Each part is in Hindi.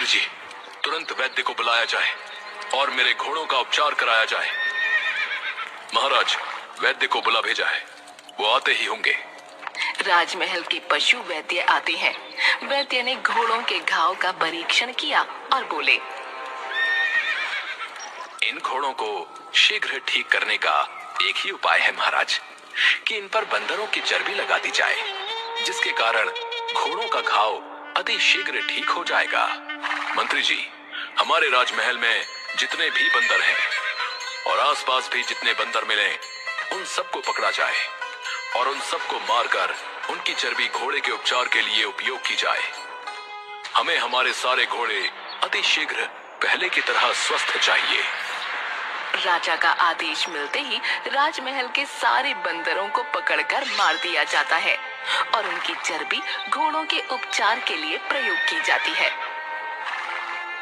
जी, तुरंत वैद्य को बुलाया जाए और मेरे घोड़ों का उपचार कराया जाए। महाराज, वैद्य को बुला भेजा है, वो आते ही होंगे। राजमहल के पशु वैद्य आते हैं। वैद्य ने घोड़ों के घाव का परीक्षण किया और बोले, इन घोड़ों को शीघ्र ठीक करने का एक ही उपाय है महाराज, कि इन पर बंदरों की चर्बी लगा दी जाए, जिसके कारण घोड़ों का घाव अति शीघ्र ठीक हो जाएगा। मंत्री जी, हमारे राजमहल में जितने भी बंदर हैं और आसपास भी जितने बंदर मिले, उन सबको पकड़ा जाए और उन सबको मारकर उनकी चर्बी घोड़े के उपचार के लिए उपयोग की जाए। हमें हमारे सारे घोड़े अति शीघ्र पहले की तरह स्वस्थ चाहिए। राजा का आदेश मिलते ही राजमहल के सारे बंदरों को पकड़कर मार दिया जाता है और उनकी चर्बी घोड़ों के उपचार के लिए प्रयोग की जाती है।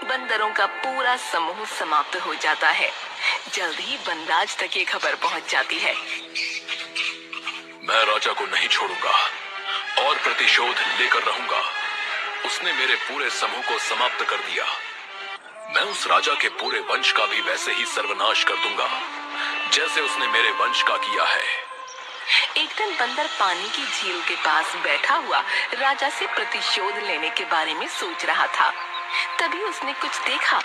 बंदरों का पूरा समूह समाप्त हो जाता है। जल्द ही वनराज तक ये खबर पहुंच जाती है। मैं राजा को नहीं छोड़ूंगा और प्रतिशोध लेकर रहूंगा। उसने मेरे पूरे समूह को समाप्त कर दिया। मैं उस राजा के पूरे वंश का भी वैसे ही सर्वनाश कर दूंगा जैसे उसने मेरे वंश का किया है। एक दिन बंदर पानी की झील के पास बैठा हुआ राजा से प्रतिशोध लेने के बारे में सोच रहा था। तभी उसने कुछ देखा।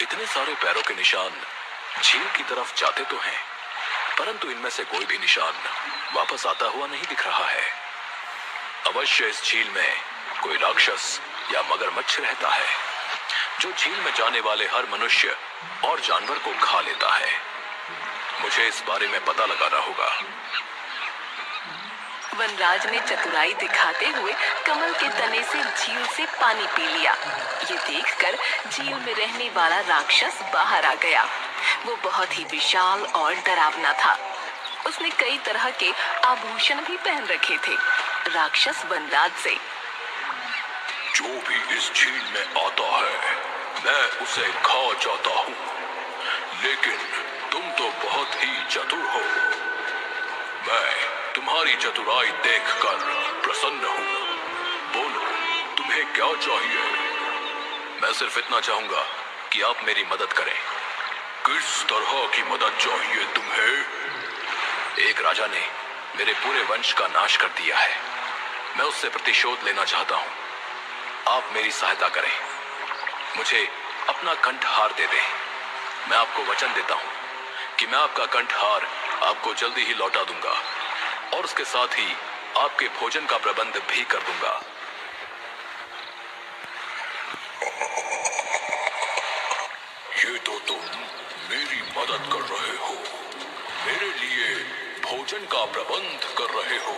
इतने सारे पैरों के निशान झील की तरफ जाते तो हैं, परंतु इनमें से कोई भी निशान वापस आता हुआ नहीं दिख रहा है। अवश्य इस झील में कोई राक्षस या मगरमच्छ रहता है, जो झील में जाने वाले हर मनुष्य और जानवर को खा लेता है। मुझे इस बारे में पता लगाना होगा। वनराज ने चतुराई दिखाते हुए कमल के तने से झील से पानी पी लिया। ये देखकर झील में रहने वाला राक्षस बाहर आ गया। वो बहुत ही विशाल और डरावना था। उसने कई तरह के आभूषण भी पहन रखे थे। राक्षस वनराज से, जो भी इस झील में आता है, मैं उसे खा जाता हूँ, लेकिन तुम तो बहुत ही चतुर हो। मैं तुम्हारी चतुराई देखकर प्रसन्न हूँ। बोलो, तुम्हें क्या चाहिए? मैं सिर्फ इतना चाहूंगा कि आप मेरी मदद करें। किस तरह की मदद चाहिए तुम्हें? एक राजा ने मेरे पूरे वंश का नाश कर दिया है। मैं उससे प्रतिशोध लेना चाहता हूँ। आप मेरी सहायता करें। मुझे अपना कंठहार दे दें। मैं आपको वचन देता हूँ कि मैं आपका कंठहार आपको जल्दी ही लौटा दूंगा और उसके साथ ही आपके भोजन का प्रबंध भी कर दूंगा। ये तो तुम मेरी मदद कर रहे हो, मेरे लिए भोजन का प्रबंध कर रहे हो।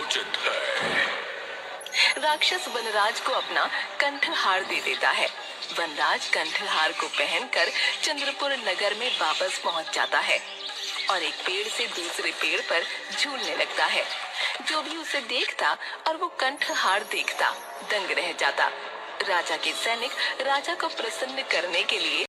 उचित है। राक्षस वनराज को अपना कंठहार दे देता है। वनराज कंठहार को पहनकर चंद्रपुर नगर में वापस पहुंच जाता है और एक पेड़ से दूसरे पेड़ पर झूलने लगता है। जो भी उसे देखता और वो कंठहार देखता दंग रह जाता। राजा के सैनिक राजा को प्रसन्न करने के लिए